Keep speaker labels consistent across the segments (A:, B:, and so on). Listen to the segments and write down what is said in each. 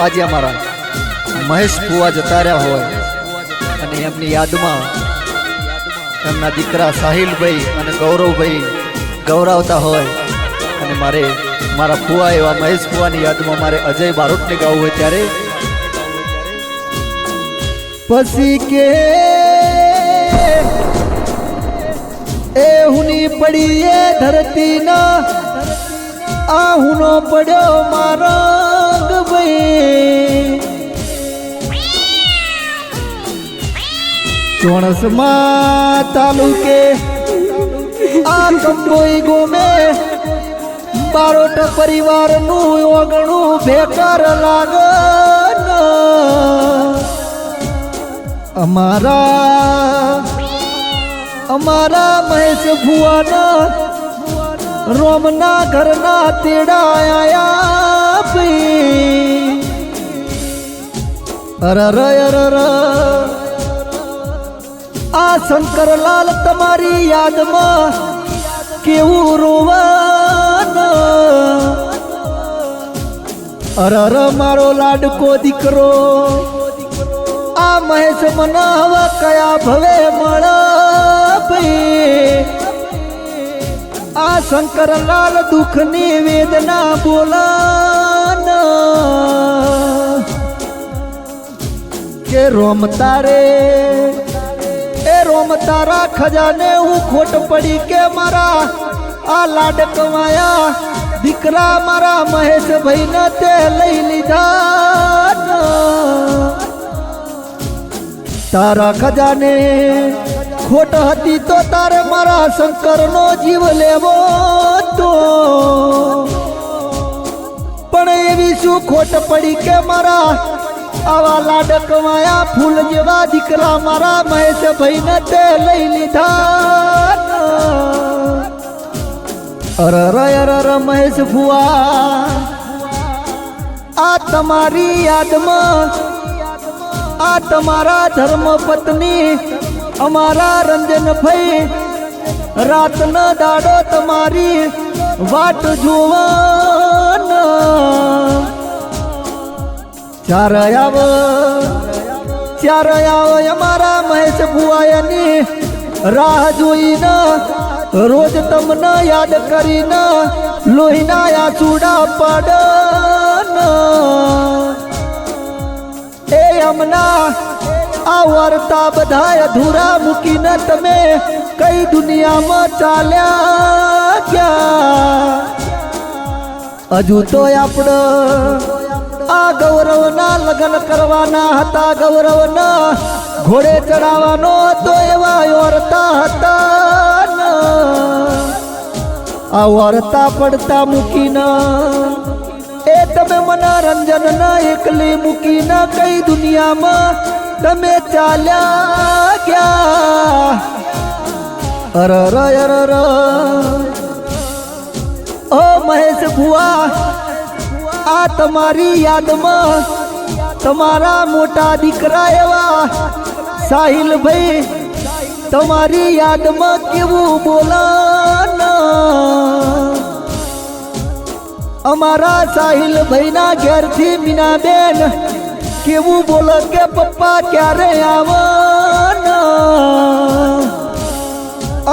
A: આજે અમારા મહેશ ફુવા જતા રહ્યા હોય અને એમની યાદમાં એમના દીકરા સાહિલભાઈ અને ગૌરવભાઈ ગૌરવતા હોય અને મારા ફુવા એવા મહેશ ફુવાની યાદમાં મારે અજય બારોટને ગાવું હોય ત્યારે પછી કે એ હુની પડી એ ધરતી ના આ હુનો પડ્યો મારો ગભાઈ ચોણસમાં તાલુકે આ કંબોઈ ગોમે બારોટ પરિવારનું ઓગણું બેકાર લાગન અમારા મહેશ ભુવાના રોમના ઘરના તેડા આયા ભાઈ અરર આ શંકરલાલ તમારી યાદમાં કેવું રોવાન અરર મારો લાડકો દીકરો આ મહેશ મને હવે કયા ભવે મળ ભાઈ આ શંકરલાલ દુઃખની વેદના બોલાન કે રોમ તારા ખજાને હું ખોટ પડી કે મારા આ લાડકવાયા દીકરા મારા મહેશ ભાઈને તે લઈ લીધા તારા ખજાને ખોટ હતી તો તારે મારા શંકરનો જીવ લેવો તો પણ એવી શું ખોટ પડી કે મારા આવા લાડકવાયા ફૂલ જેવા દીકરા મારા મહેશ ભાઈને તે લઈ લીધા અરર મહેશ ભુવા આ તમારી યાદમાં આ તમારા ધર્મ પત્ની અમારા રંજનભાઈ રાતનો દાડો તમારી વાટ જોવાન ચાર આવો અમારા મહેશ ભુવાયાની રાહ જોઈને રોજ તમને યાદ કરીને લોહીના આંસુડા પડન એ હમણાં આ વાર્તા બધા અધૂરા મૂકીને તમે કઈ દુનિયામાં ચાલ્યા ગયા હજુ તો આપણે આ ગૌરવના લગ્ન કરવાના હતા ગૌરવના ઘોડે ચડાવવાનો હતો એવા વાર્તા હતા આ વાર્તા પડતા મૂકીને એ તમે મનોરંજન ના એકલી મૂકીને કઈ દુનિયામાં તમે ચાલ્યા ગયા અરર ઓ મહેશ ભુવા આ તમારી યાદમાં તમારા મોટા દીકરા એવા સાહિલભાઈ તમારી યાદમાં કેવું બોલાન અમારા સાહિલભાઈના ઘેરથી મીનાબેન કેવું બોલો કે પપ્પા ક્યારે આવન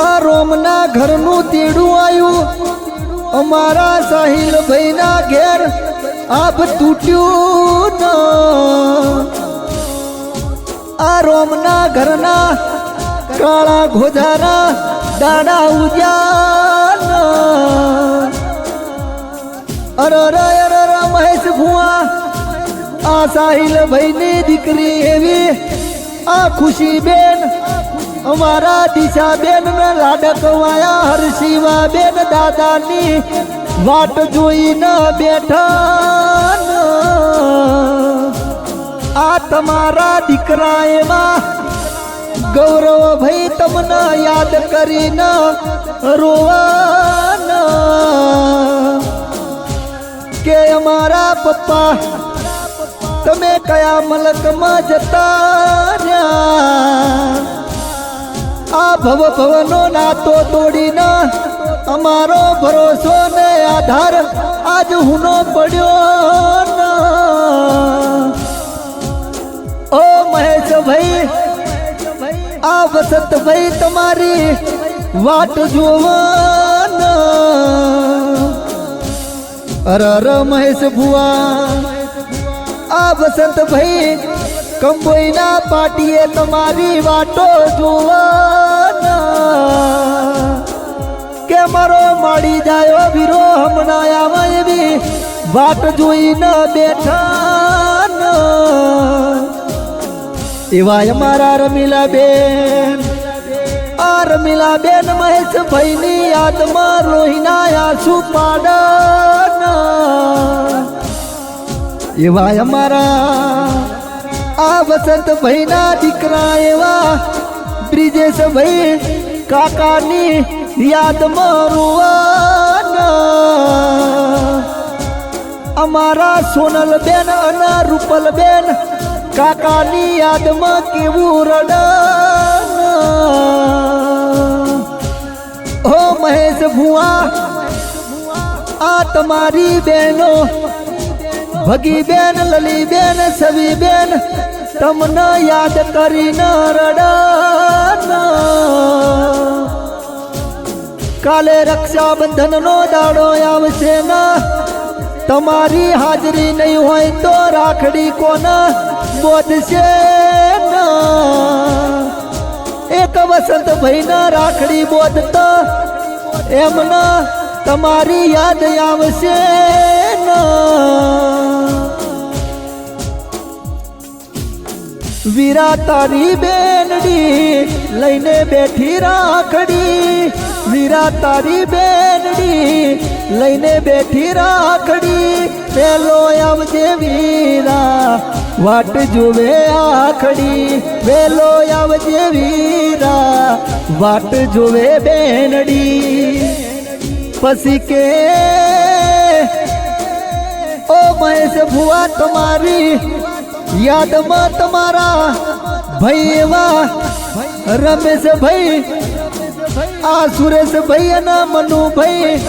A: આ રોમના ઘરનું તેડું આવ્યું અમારા સાહિલભાઈના ઘેર આબ તૂટ્યું આ રોમના ઘરના કાળા ઘોધાના દાડા ઉજાન અરર મહેશ ભુવા આ સાહિલભાઈની દીકરી એવી આ ખુશી બેન અમારા દિશાબેન ને લાડકવાયા હરશિવા બેન દાદાની વાટ જોઈને બેઠા આ તમારા દીકરા એમાં ગૌરવ ભાઈ તમને યાદ કરીને રોવાન કે અમારા પપ્પા તમે કયા મલકમાં જતા રહ્યા આ ભવનો નાતો તોડીને અમારો ભરોસો ને આધાર આજ હુનો પડ્યો વસંત ભાઈ તમારી વાટ જોવાના અરર મહેશ ભુવા આ વસંત ભાઈ કંબોઈના પાટીએ તમારી વાટો જોવાના કે મારો માડી જાયો વીરો હમણાં આવે એવી વાટ જોઈને બેઠા એવા અમારા રમીલા બેન આ રમીલા બેન મહેશ ભાઈની યાદમાં રોહિના આંસુ પાડના એવા અમારા આ વસંત ભાઈના દીકરા એવા બ્રિજેશ ભાઈ કાકાની યાદમાં રોવાના અમારા સોનલ બેન અને રૂપલ બેન કાકાની યાદમાં કેવું રડાના હો મહેશ ભુવા આ તમારી બહેનો ભગી બેન લલી બેન સવી બેન તમને યાદ કરીને રડાના કાલે રક્ષાબંધન નો દાડો આવશે ના તમારી હાજરી નહીં હોય તો રાખડી કોના બોધશે ના એક વસંત ભાઈના રાખડી બોધતા એમના તમારી યાદ આવશે વીરા તારી બેનડી લઈને બેઠી રાખડી વીરા તારી બેનડી લઈને બેઠી રાખડી પેલો આવજે વીરા વાટ જોવે આખડી વેલો આવજે વીરા વાટ જોવે બેનડી પછી કે ઓ મહેશ ભુવા તમારી યાદમાં તમારા ભાઈ એવા રમેશ ભાઈ આ સુરેશ ભાઈ અને મનુ ભાઈ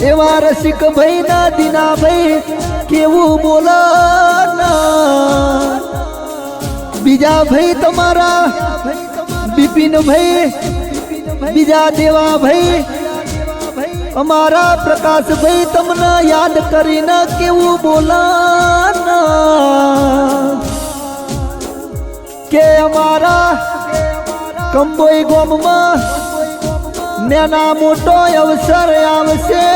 A: એવા રસિક ભાઈ ના દીના ભાઈ કેવું બોલાના બીજા ભાઈ તમારા બિપિન ભાઈ બીજા દેવા ભાઈ અમારા પ્રકાશ ભાઈ તમને યાદ કરીને કેવું બોલાના કે અમારા કંબોઈ ગામમાં નાના મોટો અવસર આવશે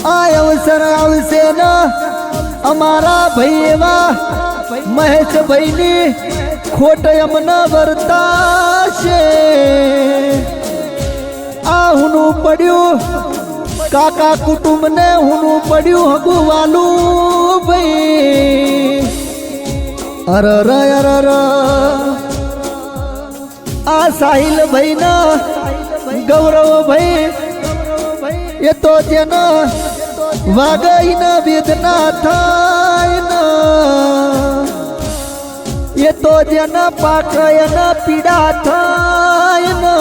A: આ અવસર આવશે ને અમારા ભાઈ એવા મહેશ ભાઈની ખોટ અમને વર્તાશે આ હુનું પડ્યું કાકા કુટુંબને હુનું પડ્યું હગુવાલું ભાઈ અરર અરર આ સાહિલ ભાઈ ના ગૌરવ ભાઈ એ તો જેના વાગઈ ના વેદના થાય ના એ તો જેના પાકય ના પીડા થાય ના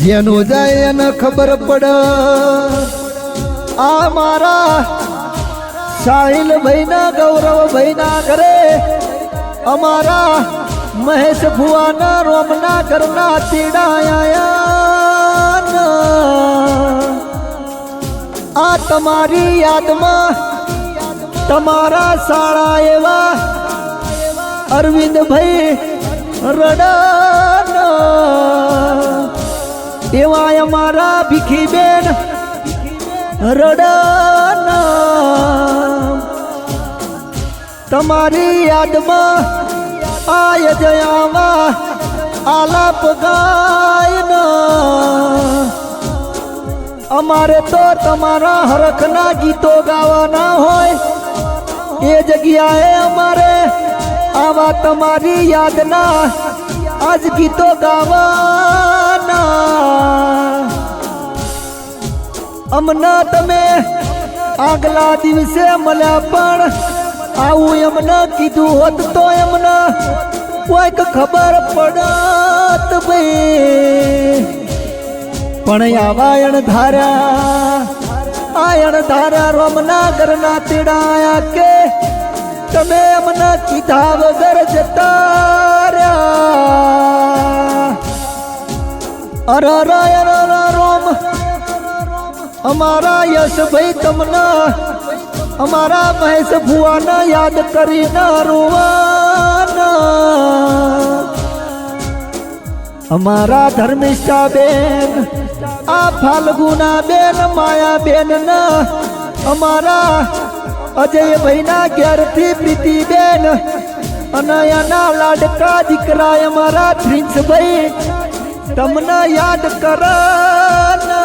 A: જેનું જાય એને ખબર પડે આ મારા સાહિલ ભાઈ ના ગૌરવ ભાઈ ના ઘરે અમારા મહેશ ભુવાના રોમના ઘરના તીડાયા આ તમારી યાદમાં તમારા શાળા એવા અરવિંદભાઈ રડાના એવા અમારા ભીખીબેન રડાના તમારી યાદમાં આય જયામાં આલાપ ગાયના અમારે તો તમારા હરખના ગીતો ગાવાના હોય એ જગ્યાએ અમારે આવા તમારી યાદના આજ ગીતો ગાવાના અમને તમે આગલા દિવસે મળ્યા પણ આવું એમને કીધું હોત તો એમને કોઈક ખબર પડત ભાઈ પણ આવાયણ ધાર્યા રોમના ઘરના તેડાયા કે તમે અમને કીધા વગર જતા રહ્યા અરર રોમ અમારા યશભાઈ તમને અમારા મહેશ ભુવાને યાદ કરીને રોવાના અમારા ધર્મિષ્ઠા બેન આ ફાલ્ગુના બેન માયા બેન ના અમારા અજયભાઈ ના ઘેરથી પ્રીતિ બેન અને એના લાડકા દીકરા અમારા પ્રિન્સભાઈ તમને યાદ કરના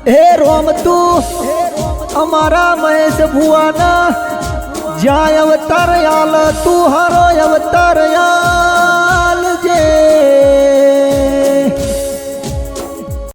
A: હે રોમ તું અમારા મહેશ ભુવાના જ્યાં અવતાર આલ તું હારો અવતાર